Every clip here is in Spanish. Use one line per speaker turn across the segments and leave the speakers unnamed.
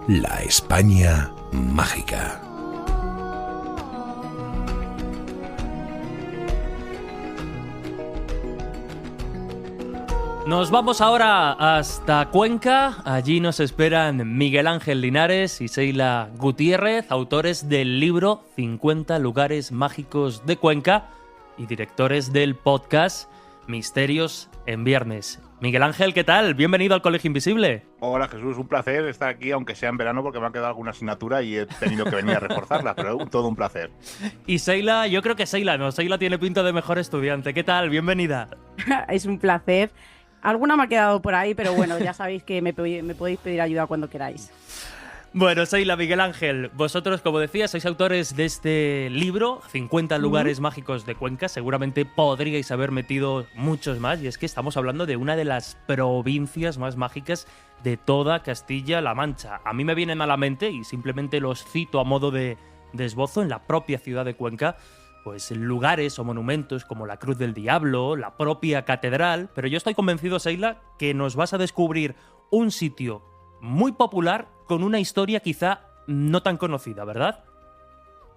La España mágica.
Nos vamos ahora hasta Cuenca. Allí nos esperan Miguel Ángel Linares y Seila Gutiérrez, autores del libro 50 lugares mágicos de Cuenca y directores del podcast Misterios en Viernes. Miguel Ángel, ¿qué tal? Bienvenido al Colegio Invisible.
Hola Jesús, un placer estar aquí, aunque sea en verano, porque me ha quedado alguna asignatura y he tenido que venir a reforzarla, pero todo un placer.
Y Seila, yo creo que Seila tiene pinta de mejor estudiante. ¿Qué tal? Bienvenida.
Es un placer. Alguna me ha quedado por ahí, pero bueno, ya sabéis que me podéis pedir ayuda cuando queráis.
Bueno, Seila, Miguel Ángel, vosotros, como decía, sois autores de este libro, 50 lugares mágicos de Cuenca. Seguramente podríais haber metido muchos más, y es que estamos hablando de una de las provincias más mágicas de toda Castilla-La Mancha. A mí me vienen a la mente, y simplemente los cito a modo de esbozo, en la propia ciudad de Cuenca, pues lugares o monumentos como la Cruz del Diablo, la propia catedral, pero yo estoy convencido, Seila, que nos vas a descubrir un sitio muy popular con una historia quizá no tan conocida, ¿verdad?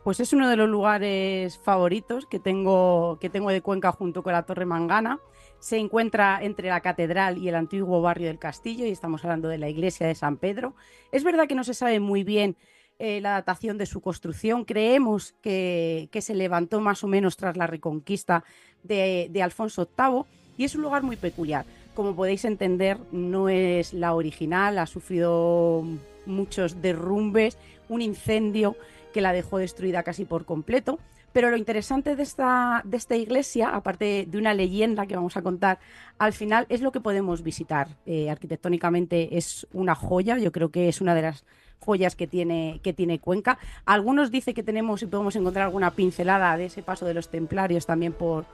Pues es uno de los lugares favoritos que tengo de Cuenca junto con la Torre Mangana. Se encuentra entre la catedral y el antiguo barrio del Castillo y estamos hablando de la iglesia de San Pedro. Es verdad que no se sabe muy bien la datación de su construcción. Creemos que se levantó más o menos tras la reconquista de Alfonso VIII y es un lugar muy peculiar. Como podéis entender, no es la original, ha sufrido muchos derrumbes, un incendio que la dejó destruida casi por completo. Pero lo interesante de esta iglesia, aparte de una leyenda que vamos a contar al final, es lo que podemos visitar. Arquitectónicamente es una joya, yo creo que es una de las joyas que tiene Cuenca. Algunos dicen que tenemos y podemos encontrar alguna pincelada de ese paso de los templarios también por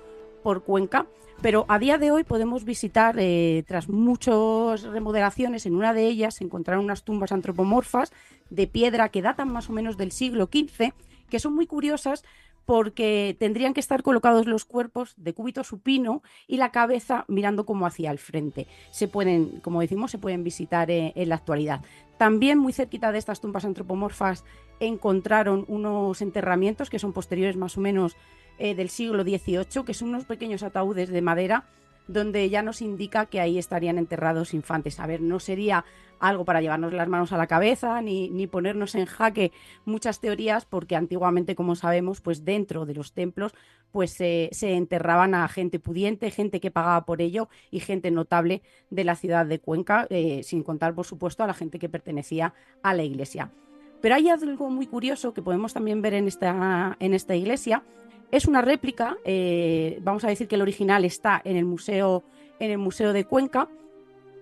Cuenca, pero a día de hoy podemos visitar, tras muchas remodelaciones, en una de ellas se encontraron unas tumbas antropomorfas de piedra que datan más o menos del siglo XV, que son muy curiosas porque tendrían que estar colocados los cuerpos de cúbito supino y la cabeza mirando como hacia el frente. Se pueden, como decimos, se pueden visitar en la actualidad. También muy cerquita de estas tumbas antropomorfas encontraron unos enterramientos que son posteriores más o menos del siglo XVIII, que son unos pequeños ataúdes de madera donde ya nos indica que ahí estarían enterrados infantes. A ver, no sería algo para llevarnos las manos a la cabeza ni ponernos en jaque muchas teorías, porque antiguamente, como sabemos, pues dentro de los templos pues se enterraban a gente pudiente, gente que pagaba por ello y gente notable de la ciudad de Cuenca, sin contar, por supuesto, a la gente que pertenecía a la iglesia. Pero hay algo muy curioso que podemos también ver en esta iglesia. Es una réplica, vamos a decir que el original está en el museo de Cuenca,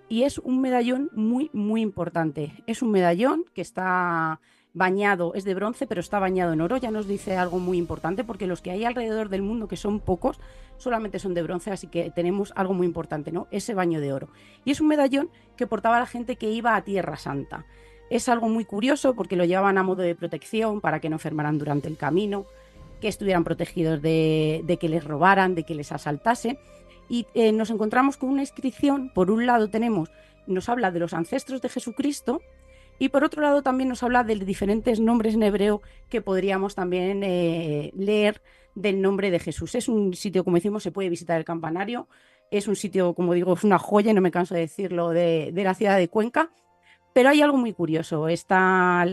y es un medallón muy, muy importante. Es un medallón que está bañado, es de bronce, pero está bañado en oro. Ya nos dice algo muy importante, porque los que hay alrededor del mundo, que son pocos, solamente son de bronce, así que tenemos algo muy importante, ¿no? Ese baño de oro. Y es un medallón que portaba la gente que iba a Tierra Santa. Es algo muy curioso porque lo llevaban a modo de protección para que no enfermaran durante el camino, que estuvieran protegidos de que les robaran, de que les asaltase. Y nos encontramos con una inscripción. Por un lado nos habla de los ancestros de Jesucristo, y por otro lado también nos habla de diferentes nombres en hebreo que podríamos también leer del nombre de Jesús. Es un sitio, como decimos, se puede visitar el campanario. Es un sitio, como digo, es una joya, y no me canso de decirlo, de la ciudad de Cuenca. Pero hay algo muy curioso. Esta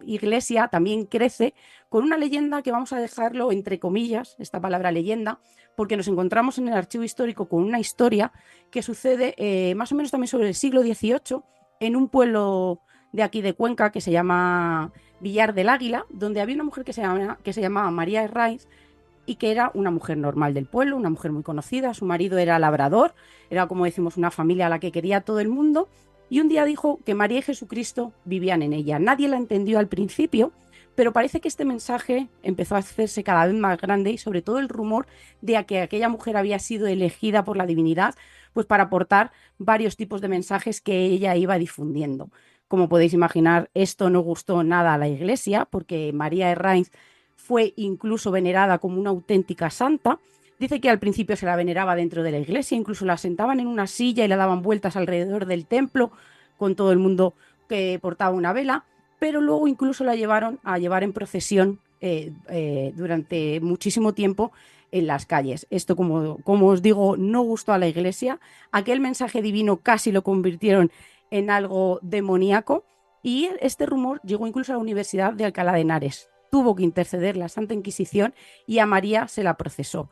iglesia también crece con una leyenda que vamos a dejarlo entre comillas, esta palabra leyenda, porque nos encontramos en el archivo histórico con una historia que sucede más o menos también sobre el siglo XVIII en un pueblo de aquí de Cuenca que se llama Villar del Águila, donde había una mujer que se llamaba María Herraiz, y que era una mujer normal del pueblo, una mujer muy conocida. Su marido era labrador, era, como decimos, una familia a la que quería todo el mundo. Y un día dijo que María y Jesucristo vivían en ella. Nadie la entendió al principio, pero parece que este mensaje empezó a hacerse cada vez más grande, y sobre todo el rumor de que aquella mujer había sido elegida por la divinidad pues para aportar varios tipos de mensajes que ella iba difundiendo. Como podéis imaginar, esto no gustó nada a la iglesia, porque María Herraiz fue incluso venerada como una auténtica santa. Dice que al principio se la veneraba dentro de la iglesia, incluso la sentaban en una silla y la daban vueltas alrededor del templo, con todo el mundo que portaba una vela, pero luego incluso la llevaron a llevar en procesión durante muchísimo tiempo en las calles. Esto, como os digo, no gustó a la Iglesia. Aquel mensaje divino casi lo convirtieron en algo demoníaco y este rumor llegó incluso a la Universidad de Alcalá de Henares. Tuvo que interceder la Santa Inquisición y a María se la procesó.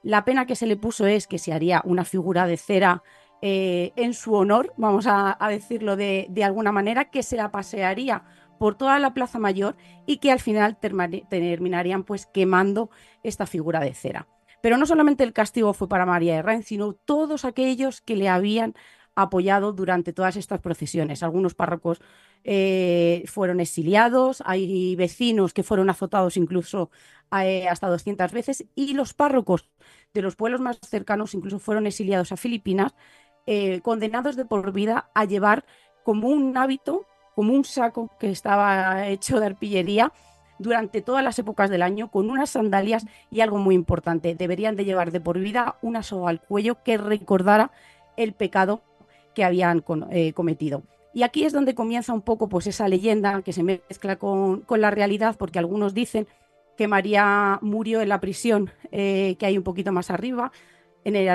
La pena que se le puso es que se haría una figura de cera en su honor, vamos a decirlo de alguna manera, que se la pasearía por toda la Plaza Mayor y que al final terminarían pues quemando esta figura de cera. Pero no solamente el castigo fue para María de Rain, sino todos aquellos que le habían apoyado durante todas estas procesiones. Algunos párrocos fueron exiliados, hay vecinos que fueron azotados incluso hasta 200 veces y los párrocos de los pueblos más cercanos incluso fueron exiliados a Filipinas, condenados de por vida a llevar como un hábito, como un saco que estaba hecho de arpillería durante todas las épocas del año, con unas sandalias y algo muy importante, deberían de llevar de por vida una soga al cuello que recordara el pecado que habían cometido. Y aquí es donde comienza un poco pues esa leyenda que se mezcla con la realidad, porque algunos dicen que María murió en la prisión que hay un poquito más arriba, en el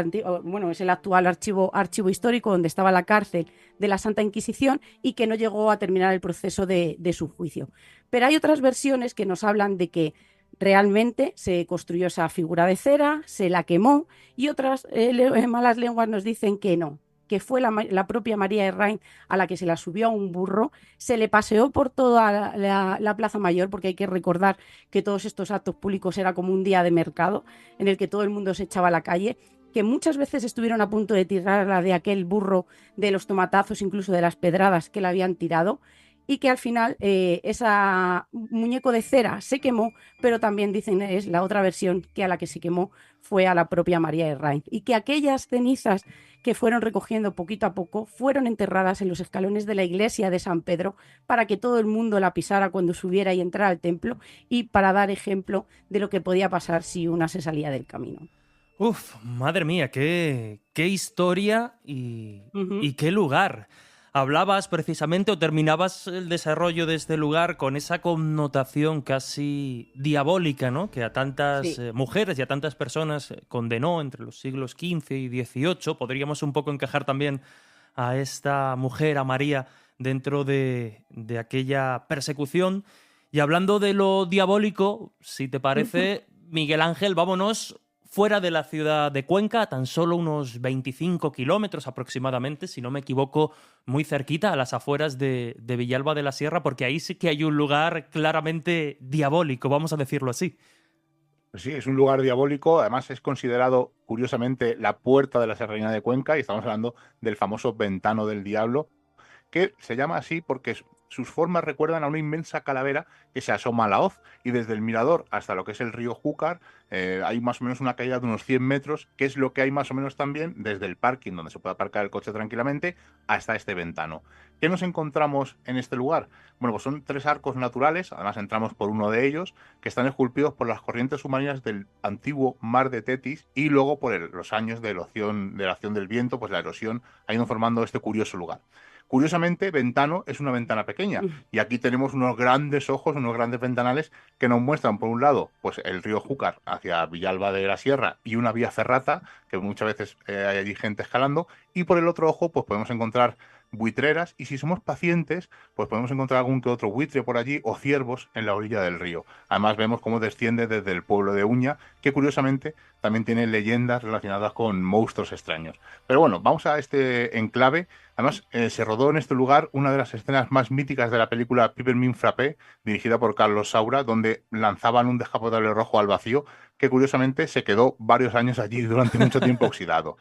es el actual archivo histórico donde estaba la cárcel de la Santa Inquisición y que no llegó a terminar el proceso de su juicio. Pero hay otras versiones que nos hablan de que realmente se construyó esa figura de cera, se la quemó y otras malas lenguas nos dicen que no, que fue la propia María de Rain a la que se la subió a un burro, se le paseó por toda la Plaza Mayor, porque hay que recordar que todos estos actos públicos era como un día de mercado en el que todo el mundo se echaba a la calle, que muchas veces estuvieron a punto de tirarla de aquel burro, de los tomatazos, incluso de las pedradas que le habían tirado, y que al final esa muñeco de cera se quemó, pero también dicen, es la otra versión, que a la que se quemó fue a la propia María de Rain, y que aquellas cenizas que fueron recogiendo poquito a poco fueron enterradas en los escalones de la iglesia de San Pedro para que todo el mundo la pisara cuando subiera y entrara al templo y para dar ejemplo de lo que podía pasar si una se salía del camino.
Uf, madre mía, qué historia y qué lugar. Hablabas precisamente o terminabas el desarrollo de este lugar con esa connotación casi diabólica, ¿no? Que a tantas mujeres y a tantas personas condenó entre los siglos XV y XVIII. Podríamos un poco encajar también a esta mujer, a María, dentro de aquella persecución. Y hablando de lo diabólico, si te parece, Miguel Ángel, vámonos fuera de la ciudad de Cuenca, a tan solo unos 25 kilómetros aproximadamente, si no me equivoco, muy cerquita, a las afueras de Villalba de la Sierra, porque ahí sí que hay un lugar claramente diabólico, vamos a decirlo así.
Pues sí, es un lugar diabólico, además es considerado, curiosamente, la puerta de la Serranía de Cuenca, y estamos hablando del famoso Ventano del Diablo, que se llama así porque sus formas recuerdan a una inmensa calavera que se asoma a la hoz, y desde el mirador hasta lo que es el río Júcar hay más o menos una caída de unos 100 metros, que es lo que hay más o menos también desde el parking, donde se puede aparcar el coche tranquilamente, hasta este ventano. ¿Qué nos encontramos en este lugar? Bueno, pues son 3 arcos naturales, además entramos por uno de ellos, que están esculpidos por las corrientes submarinas del antiguo mar de Tetis y luego por los años de la acción del viento, pues la erosión ha ido formando este curioso lugar. Curiosamente, Ventano es una ventana pequeña y aquí tenemos unos grandes ojos, unos grandes ventanales que nos muestran, por un lado, pues el río Júcar hacia Villalba de la Sierra y una vía ferrata, que muchas veces hay allí gente escalando, y por el otro ojo pues podemos encontrar buitreras y si somos pacientes pues podemos encontrar algún que otro buitre por allí o ciervos en la orilla del río. Además vemos cómo desciende desde el pueblo de Uña, que curiosamente también tiene leyendas relacionadas con monstruos extraños. Pero bueno, vamos a este enclave. Además se rodó en este lugar una de las escenas más míticas de la película Peppermint Frappé, dirigida por Carlos Saura, donde lanzaban un descapotable rojo al vacío que curiosamente se quedó varios años allí durante mucho tiempo oxidado.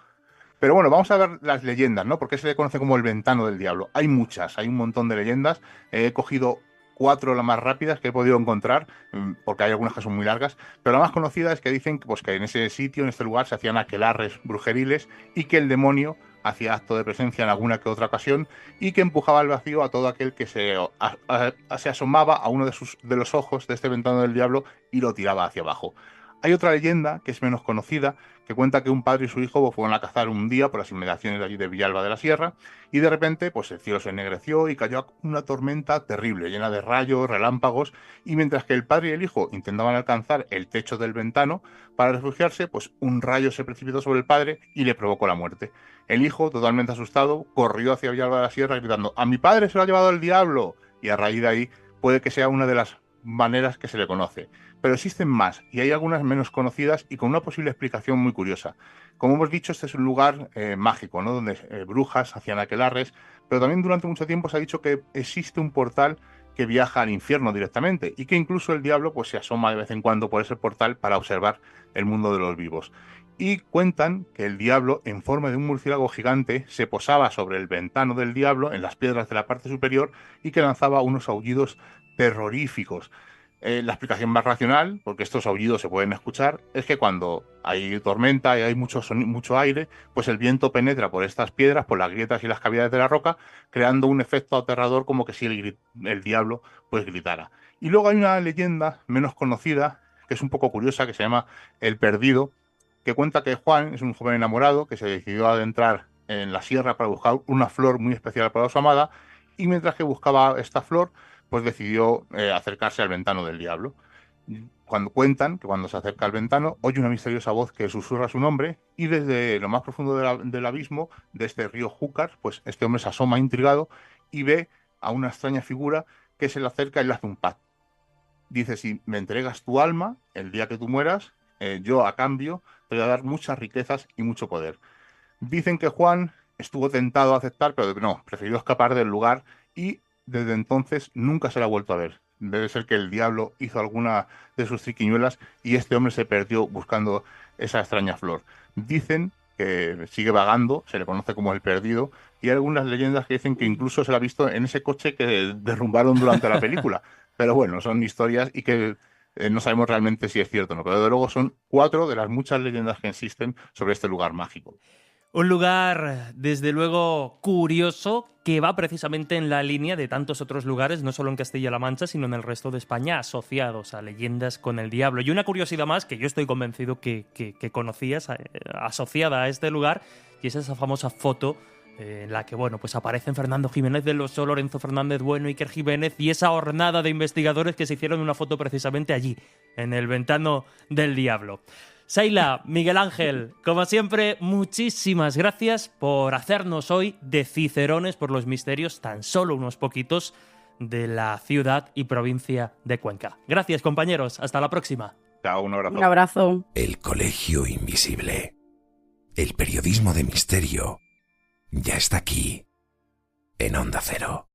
Pero bueno, vamos a ver las leyendas, ¿no? Porque se le conoce como el Ventano del Diablo. Hay muchas, hay un montón de leyendas. He cogido 4 las más rápidas que he podido encontrar, porque hay algunas que son muy largas, pero la más conocida es que dicen pues, que en ese sitio, en este lugar, se hacían aquelarres brujeriles y que el demonio hacía acto de presencia en alguna que otra ocasión y que empujaba al vacío a todo aquel que se asomaba a uno de los ojos de este Ventano del Diablo y lo tiraba hacia abajo. Hay otra leyenda que es menos conocida, que cuenta que un padre y su hijo fueron a cazar un día por las inmediaciones de allí de Villalba de la Sierra, y de repente pues el cielo se ennegreció y cayó una tormenta terrible, llena de rayos, relámpagos, y mientras que el padre y el hijo intentaban alcanzar el techo del ventano para refugiarse, pues un rayo se precipitó sobre el padre y le provocó la muerte. El hijo, totalmente asustado, corrió hacia Villalba de la Sierra gritando: ¡A mi padre se lo ha llevado el diablo! Y a raíz de ahí puede que sea una de las maneras que se le conoce. Pero existen más, y hay algunas menos conocidas y con una posible explicación muy curiosa. Como hemos dicho, este es un lugar mágico, ¿no? Donde brujas hacían aquelarres, pero también durante mucho tiempo se ha dicho que existe un portal que viaja al infierno directamente, y que incluso el diablo pues se asoma de vez en cuando por ese portal para observar el mundo de los vivos. Y cuentan que el diablo, en forma de un murciélago gigante, se posaba sobre el ventano del diablo en las piedras de la parte superior y que lanzaba unos aullidos terroríficos. La explicación más racional, porque estos aullidos se pueden escuchar, es que cuando hay tormenta y hay mucho aire, pues el viento penetra por estas piedras, por las grietas y las cavidades de la roca, creando un efecto aterrador como que si el diablo pues gritara. Y luego hay una leyenda menos conocida, que es un poco curiosa, que se llama El Perdido, que cuenta que Juan es un joven enamorado que se decidió a adentrar en la sierra para buscar una flor muy especial para su amada, y mientras que buscaba esta flor, pues decidió acercarse al ventano del diablo. Cuando cuentan que cuando se acerca al ventano, oye una misteriosa voz que susurra su nombre, y desde lo más profundo del abismo de este río Júcar, pues este hombre se asoma intrigado y ve a una extraña figura que se le acerca y le hace un pacto. Dice: si me entregas tu alma el día que tú mueras, yo a cambio te voy a dar muchas riquezas y mucho poder. Dicen que Juan estuvo tentado a aceptar, pero no, prefirió escapar del lugar, y desde entonces nunca se la ha vuelto a ver. Debe ser que el diablo hizo alguna de sus triquiñuelas y este hombre se perdió buscando esa extraña flor. Dicen que sigue vagando, se le conoce como el Perdido, y hay algunas leyendas que dicen que incluso se la ha visto en ese coche que derrumbaron durante la película. Pero bueno, son historias y que no sabemos realmente si es cierto o no. Pero desde luego son 4 de las muchas leyendas que existen sobre este lugar mágico.
Un lugar, desde luego, curioso, que va precisamente en la línea de tantos otros lugares, no solo en Castilla-La Mancha, sino en el resto de España, asociados a leyendas con el diablo. Y una curiosidad más, que yo estoy convencido que conocías, asociada a este lugar, y es esa famosa foto en la que, bueno, pues aparecen Fernando Jiménez del Oso, Lorenzo Fernández Bueno, Iker Jiménez, y esa hornada de investigadores que se hicieron una foto precisamente allí, en el ventano del diablo. Saila, Miguel Ángel, como siempre, muchísimas gracias por hacernos hoy de cicerones por los misterios, tan solo unos poquitos, de la ciudad y provincia de Cuenca. Gracias, compañeros. Hasta la próxima.
Chao, un abrazo.
Un abrazo.
El Colegio Invisible. El periodismo de misterio ya está aquí, en Onda Cero.